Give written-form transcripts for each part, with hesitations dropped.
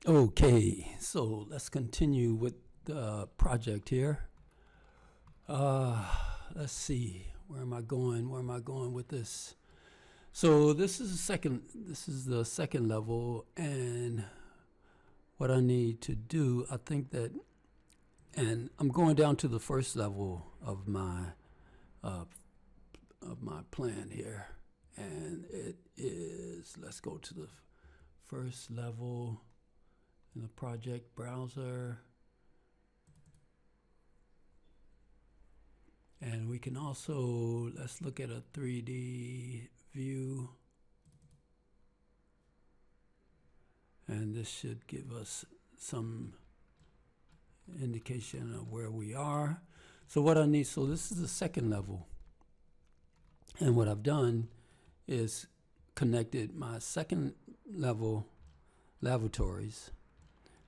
Okay, so let's continue with the project here. Let's see, where am I going? Where am I going with this? So this is the second level, and what I need to do, I think that, and I'm going down to the first level of my plan here, and it is, let's go to the first level in the project browser, and we can also, let's look at a 3D view, and this should give us some indication of where we are. So what I need, so this is the second level, and what I've done is connected my second level lavatories,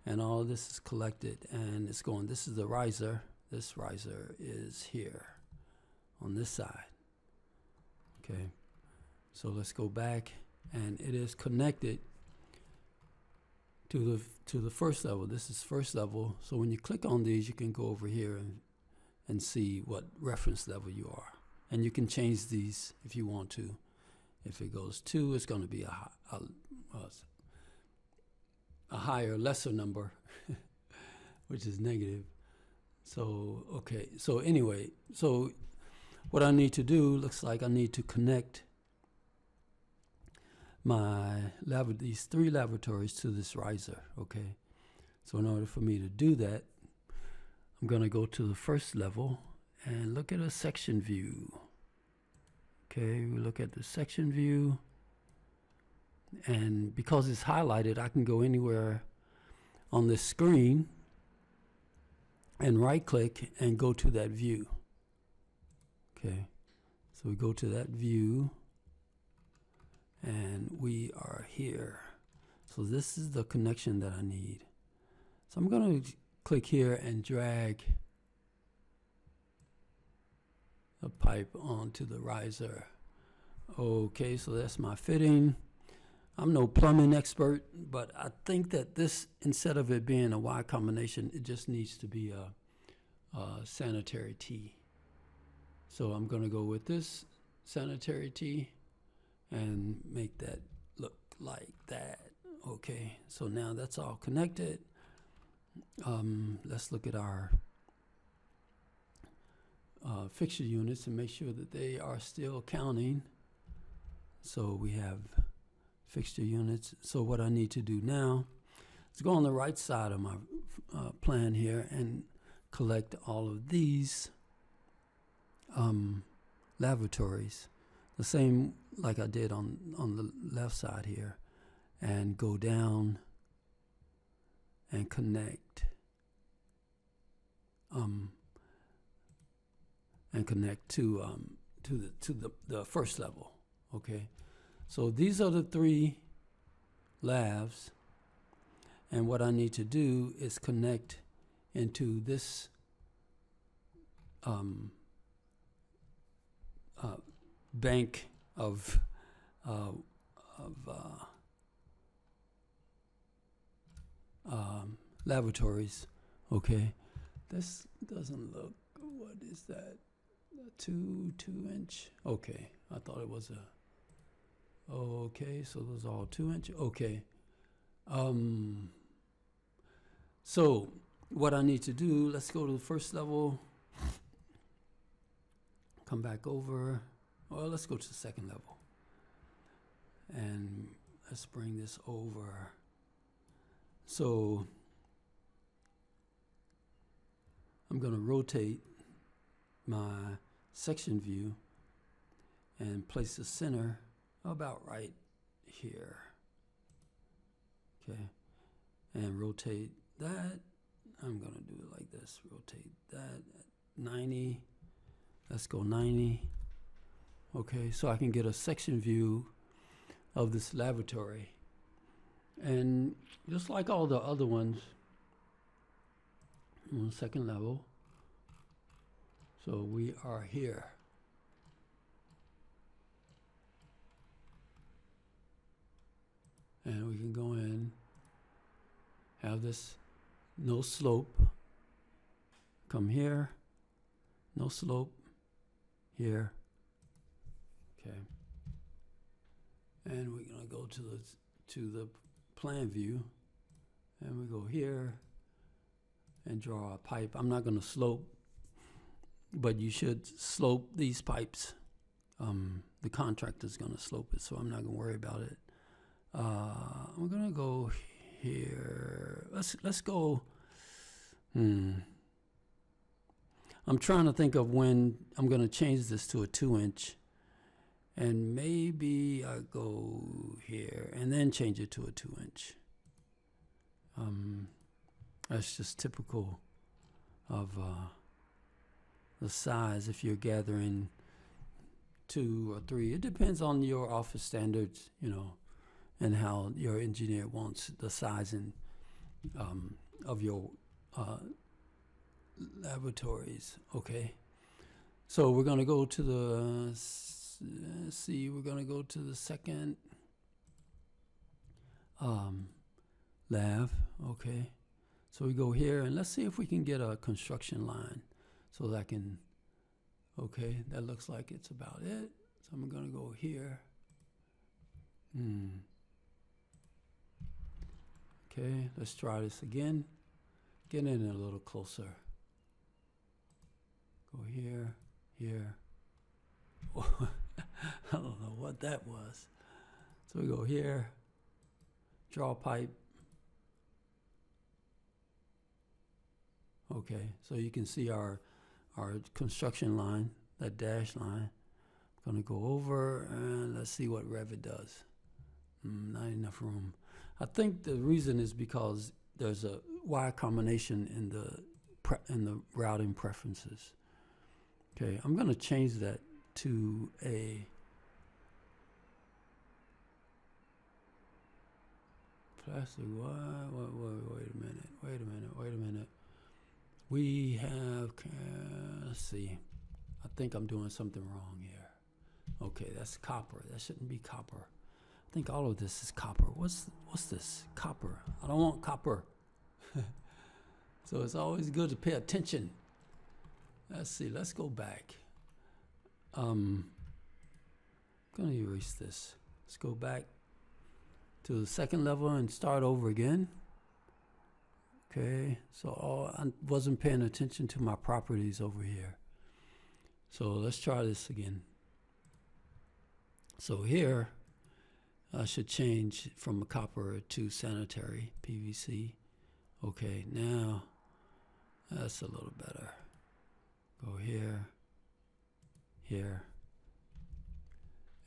and all of this is collected, and it's going, this is the riser, this riser is here on this side. Okay, so let's go back, and it is connected to the first level. This is first level, so when you click on these, you can go over here and see what reference level you are, and you can change these if you want to. If it goes 2, it's going to be a higher, lesser number, which is negative. So, okay, so anyway, so what I need to do, looks like I need to connect my these 3 lavatories to this riser, okay? So in order for me to do that, I'm going to go to the first level and look at a section view. Okay, we look at the section view, and because it's highlighted, I can go anywhere on this screen and right click and go to that view. Okay, so we go to that view, and we are here. So this is the connection that I need. So I'm going to click here and drag a pipe onto the riser. Okay, so that's my fitting. I'm no plumbing expert, but I think that this, instead of it being a Y combination, it just needs to be a sanitary T. So I'm going to go with this sanitary T and make that look like that. Okay, so now that's all connected. Let's look at our fixture units and make sure that they are still counting. So we have fixture units. So what I need to do now is go on the right side of my plan here and collect all of these lavatories, the same like I did on the left side here, and go down and connect to the first level. Okay, so these are the 3 lavs, and what I need to do is connect into this bank of lavatories. Okay, this doesn't look, what is that, a 2 inch? Okay, I thought it was a, okay, so those are all 2 inch. Okay, so what I need to do, let's go to the first level, come back over, well, let's go to the second level, and let's bring this over. So I'm going to rotate my section view and place the center about right here. Okay, and rotate that. I'm going to do it like this. Rotate that at 90. Let's go 90. Okay, so I can get a section view of this lavatory. And just like all the other ones on the second level, so we are here. And we can go in have this no slope, come here, no slope, here, okay. And we're gonna go to the plan view, and we go here and draw a pipe. I'm not gonna slope, but you should slope these pipes. The contractor's gonna slope it, so I'm not gonna worry about it. I'm gonna go here. Let's go. I'm trying to think of when I'm gonna change this to a 2-inch, and maybe I go here and then change it to a 2-inch. That's just typical of the size if you're gathering 2 or 3. It depends on your office standards, you know, and how your engineer wants the sizing of your laboratories. Okay, so we're going to go to the we're going to go to the second lab. Okay, so we go here, and let's see if we can get a construction line so that I can. Okay, that looks like it's about it. So I'm going to go here. Okay, let's try this again. Get in a little closer. Go here, here. I don't know what that was. So we go here, draw a pipe. Okay, so you can see our construction line, that dash line. I'm gonna go over and let's see what Revit does. Not enough room. I think the reason is because there's a Y combination in the routing preferences. Okay, I'm gonna change that to a plastic. Wait a minute. We have, let's see. I think I'm doing something wrong here. Okay, that's copper. That shouldn't be copper. I think all of this is copper. What's this? Copper. I don't want copper. So it's always good to pay attention. Let's see. Let's go back. I'm gonna erase this. Let's go back to the second level and start over again. Okay, so I wasn't paying attention to my properties over here. So let's try this again. So here, I should change from a copper to sanitary PVC. Okay, now that's a little better. Go here, here,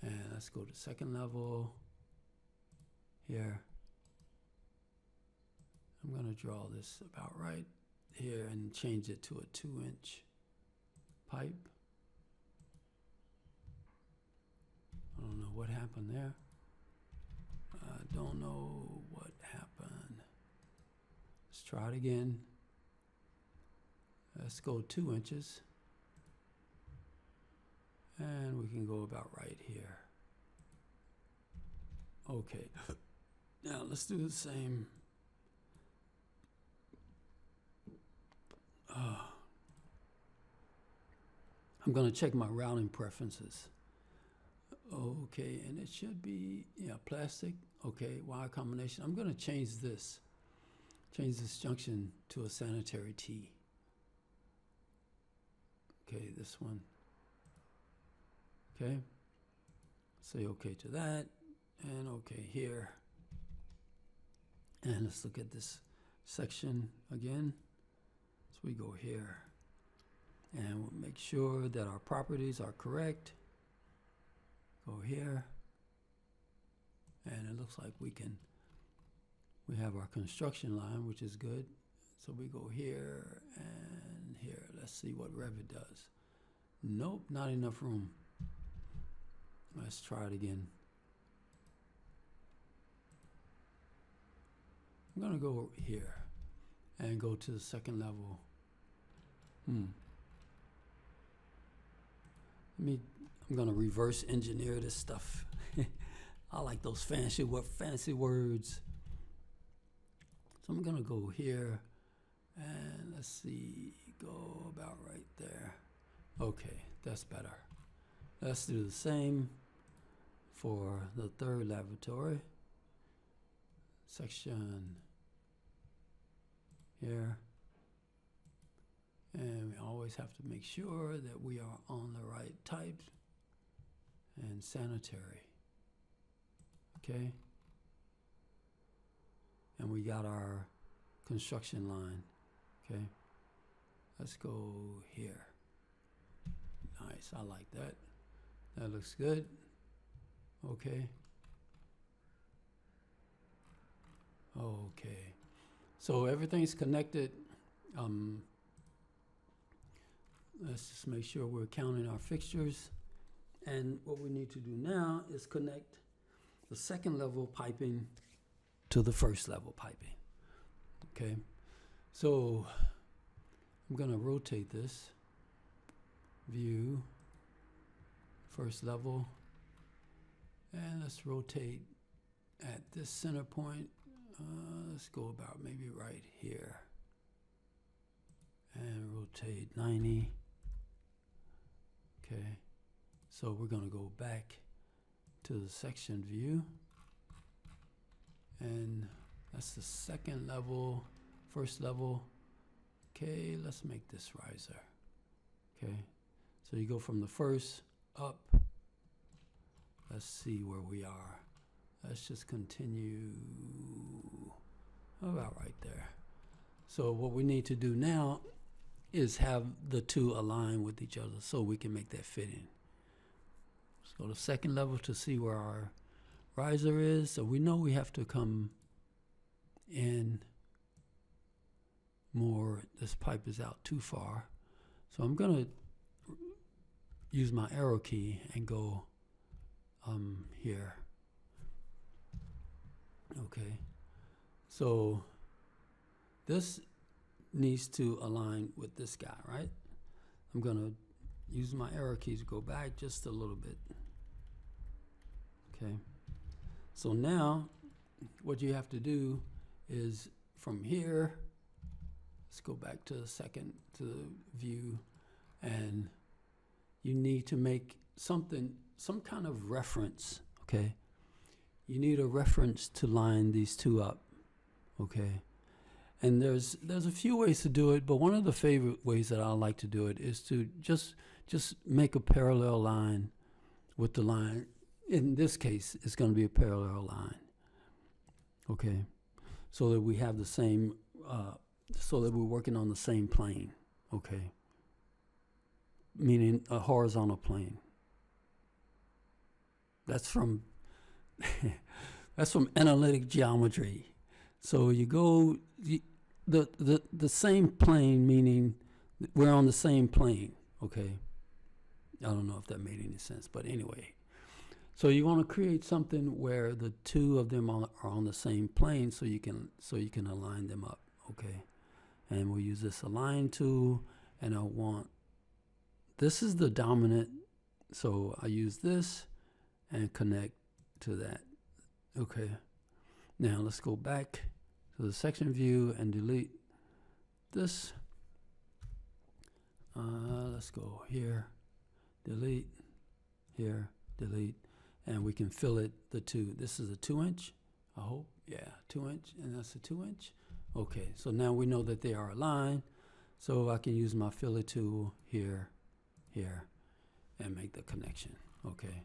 and let's go to second level, here. I'm going to draw this about right here and change it to a 2-inch pipe. I don't know what happened there. I don't know what happened. Let's try it again. Let's go 2 inches. And we can go about right here. Okay. Now let's do the same. I'm going to check my routing preferences. Okay, and it should be, yeah, plastic. Okay, Y combination. I'm going to change this junction to a sanitary T. Okay, this one. Okay, say okay to that, and okay here. And let's look at this section again. So we go here, and we'll make sure that our properties are correct. Go here, and it looks like we have our construction line, which is good. So we go here and here. Let's see what Revit does. Nope, not enough room. Let's try it again. I'm gonna go here and go to the second level. I'm gonna reverse engineer this stuff. I like those fancy words. So I'm gonna go here and let's see, go about right there. Okay, that's better. Let's do the same for the third lavatory. Section here. And we always have to make sure that we are on the right type and sanitary. Okay. And we got our construction line. Okay. Let's go here. Nice, I like that. That looks good. Okay. Okay. So everything's connected. Let's just make sure we're counting our fixtures. And what we need to do now is connect the second level piping to the first level piping. Okay. So I'm going to rotate this. View, first level, and let's rotate at this center point. Let's go about maybe right here and rotate 90. Okay, so we're going to go back to the section view, and that's the second level, first level. Okay, let's make this riser. Okay, so you go from the first up. Let's see where we are. Let's just continue about right there. So what we need to do now is have the two align with each other so we can make that fit in. Let's go to second level to see where our riser is. So we know we have to come in more. This pipe is out too far. So I'm going to use my arrow key and go here. Okay. So this needs to align with this guy, right? I'm going to use my arrow keys to go back just a little bit. Okay. So now what you have to do is from here, let's go back to the second, to the view, and you need to make something, some kind of reference, okay? You need a reference to line these two up, okay? And there's a few ways to do it, but one of the favorite ways that I like to do it is to just make a parallel line with the line. In this case, it's going to be a parallel line, okay? So that we have the same, so that we're working on the same plane, okay? Meaning a horizontal plane. That's from that's from analytic geometry. So you go the same plane, meaning we're on the same plane, okay? I don't know if that made any sense, but anyway. So you want to create something where the two of them are on the same plane, so you can align them up, okay? And we'll use this align tool, and I want, this is the dominant, so I use this and connect to that, okay? Now let's go back to the section view and delete this. Let's go here, delete, here, delete, and we can fill it the two. This is a 2-inch, I hope, yeah, 2-inch, and that's a 2-inch. Okay, so now we know that they are aligned, so I can use my filler tool here, here, and make the connection, okay?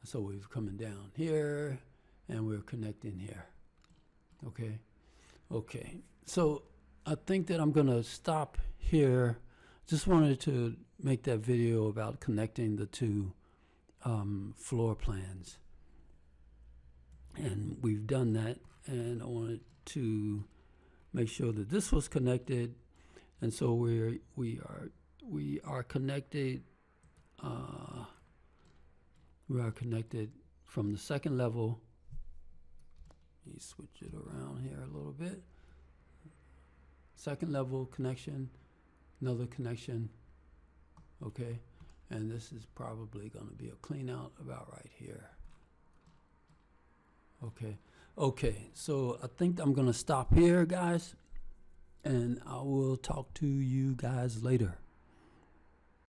So we're coming down here, and we're connecting here, okay? Okay, so I think that I'm gonna stop here. Just wanted to make that video about connecting the two floor plans. And we've done that, and I wanted to make sure that this was connected, and so we are connected. We are connected from the second level. Let me switch it around here a little bit. Second level connection, another connection, okay? And this is probably going to be a clean out about right here. Okay, Okay, so I think I'm gonna stop here, guys, and I will talk to you guys later.